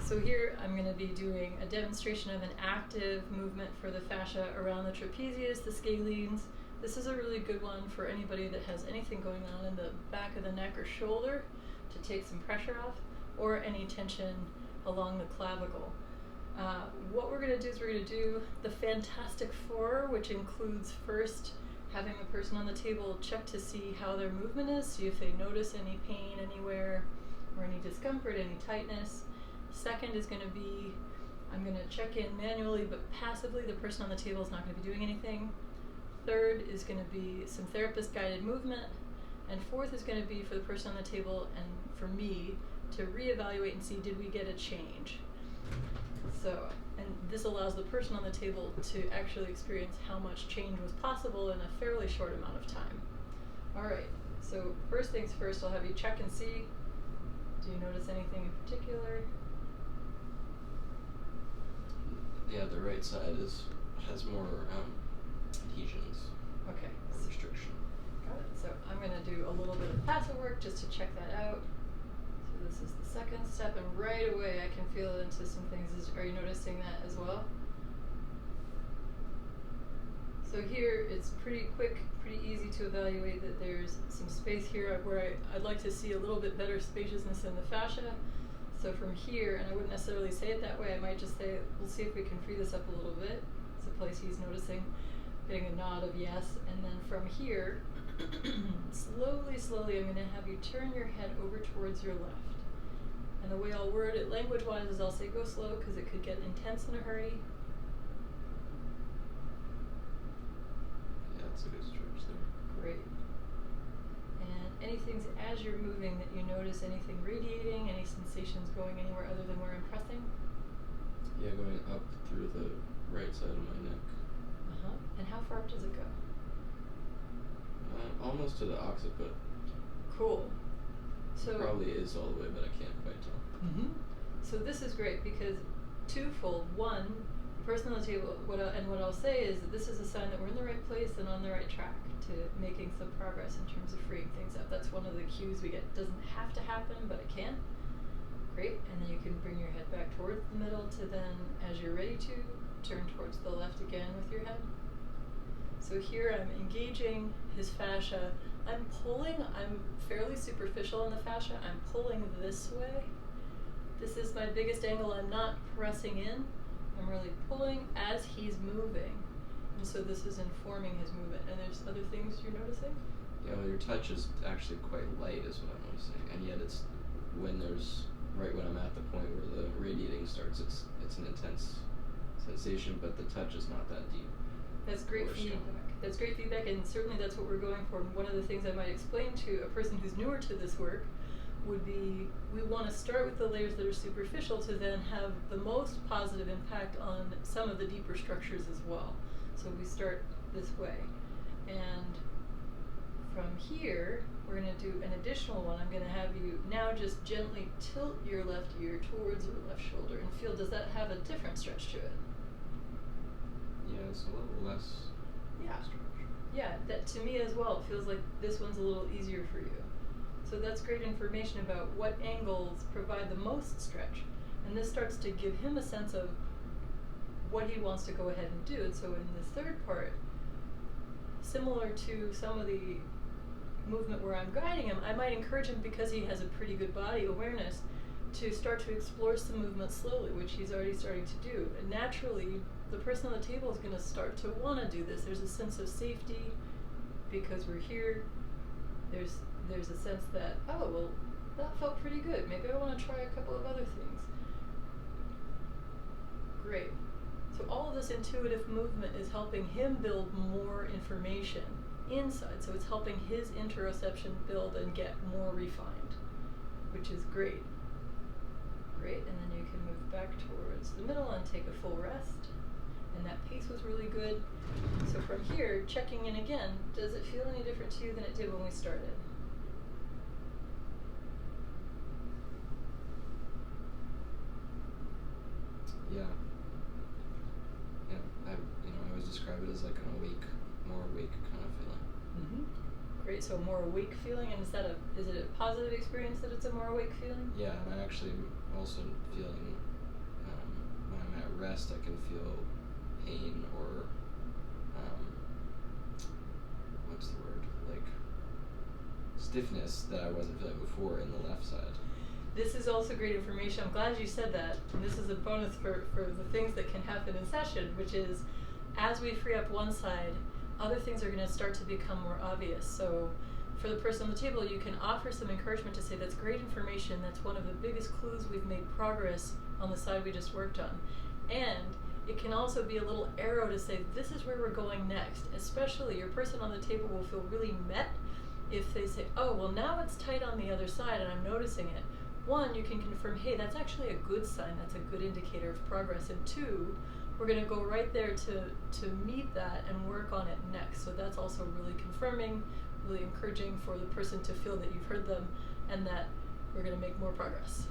So here I'm going to be doing a demonstration of an active movement for the fascia around the trapezius, the scalenes. This is a really good one for anybody that has anything going on in the back of the neck or shoulder to take some pressure off, or any tension along the clavicle. What we're going to do is we're going to do the Fantastic Four, which includes first having the person on the table check to see how their movement is, see if they notice any pain anywhere or any discomfort, any tightness. Second is going to be, I'm going to check in manually but passively. The person on the table is not going to be doing anything. Third is going to be some therapist guided movement. And fourth is going to be for the person on the table and for me to reevaluate and see, did we get a change? So, and this allows the person on the table to actually experience how much change was possible in a fairly short amount of time. All right, so first things first, I'll have you check and see. Do you notice anything in particular? Yeah, the right side has more adhesions. Okay. Restriction. Got it. So I'm going to do a little bit of passive work just to check that out. So this is the second step, and right away I can feel into some things. Are you noticing that as well? So here it's pretty quick, pretty easy to evaluate that there's some space here where I'd like to see a little bit better spaciousness in the fascia. So from here, and I wouldn't necessarily say it that way, I might just say, we'll see if we can free this up a little bit. It's a place he's noticing, getting a nod of yes. And then from here, slowly, I'm going to have you turn your head over towards your left. And the way I'll word it language-wise is I'll say go slow because it could get intense in a hurry. Yeah, that's a good stretch there. Great. And anything as you're moving that you notice, anything radiating, any sensations going anywhere other than where I'm pressing? Yeah, going up through the right side of my neck. Uh-huh. And how far up does it go? Almost to the occiput. Cool. So it probably is all the way, but I can't quite tell. Mm-hmm. So this is great because twofold. One, the person on the table, what I'll say is that this is a sign that we're in the right place and on the right track to making some progress in terms of freeing things up. That's one of the cues we get. It doesn't have to happen, but it can. Great. And then you can bring your head back towards the middle to then, as you're ready to, turn towards the left again with your head. So here I'm engaging his fascia. I'm pulling, I'm fairly superficial in the fascia. I'm pulling this way. This is my biggest angle. I'm not pressing in. I'm really pulling as he's moving. And so this is informing his movement. And there's other things you're noticing? Yeah, well, your touch is actually quite light is what I'm noticing. And yet it's when I'm at the point where the radiating starts, it's an intense sensation, but the touch is not that deep. That's great feedback. That's great feedback, and certainly that's what we're going for. One of the things I might explain to a person who's newer to this work would be we want to start with the layers that are superficial to then have the most positive impact on some of the deeper structures as well. So we start this way. And from here, we're going to do an additional one. I'm going to have you now just gently tilt your left ear towards your left shoulder and feel, does that have a different stretch to it? Yeah, it's a little less stretch. Yeah, that to me as well, it feels like this one's a little easier for you. So that's great information about what angles provide the most stretch. And this starts to give him a sense of what he wants to go ahead and do. And so in this third part, similar to some of the movement where I'm guiding him, I might encourage him, because he has a pretty good body awareness, to start to explore some movement slowly, which he's already starting to do. And naturally, the person on the table is going to start to want to do this. There's a sense of safety because we're here. There's a sense that, oh, well, that felt pretty good. Maybe I want to try a couple of other things. Great. So all of this intuitive movement is helping him build more information inside. So it's helping his interoception build and get more refined, which is great. Great, and then you can move back towards the middle and take a full rest. And that pace was really good. So from here, checking in again, does it feel any different to you than it did when we started? Yeah. Yeah, I always describe it as like an more awake kind of feeling. Mm-hmm. Great, so a more awake feeling, and is it a positive experience that it's a more awake feeling? Yeah, and I actually am also feeling when I'm at rest, I can feel pain or what's the word, like stiffness that I wasn't feeling before in the left side. This is also great information. I'm glad you said that. And this is a bonus for the things that can happen in session, which is as we free up one side, other things are going to start to become more obvious. So for the person on the table, you can offer some encouragement to say, that's great information. That's one of the biggest clues we've made progress on the side we just worked on. And it can also be a little arrow to say, this is where we're going next. Especially your person on the table will feel really met if they say, oh, well, now it's tight on the other side and I'm noticing it. One, you can confirm, hey, that's actually a good sign. That's a good indicator of progress. And two, we're going to go right there to meet that and work on it next. So that's also really confirming, really encouraging for the person to feel that you've heard them and that we're going to make more progress.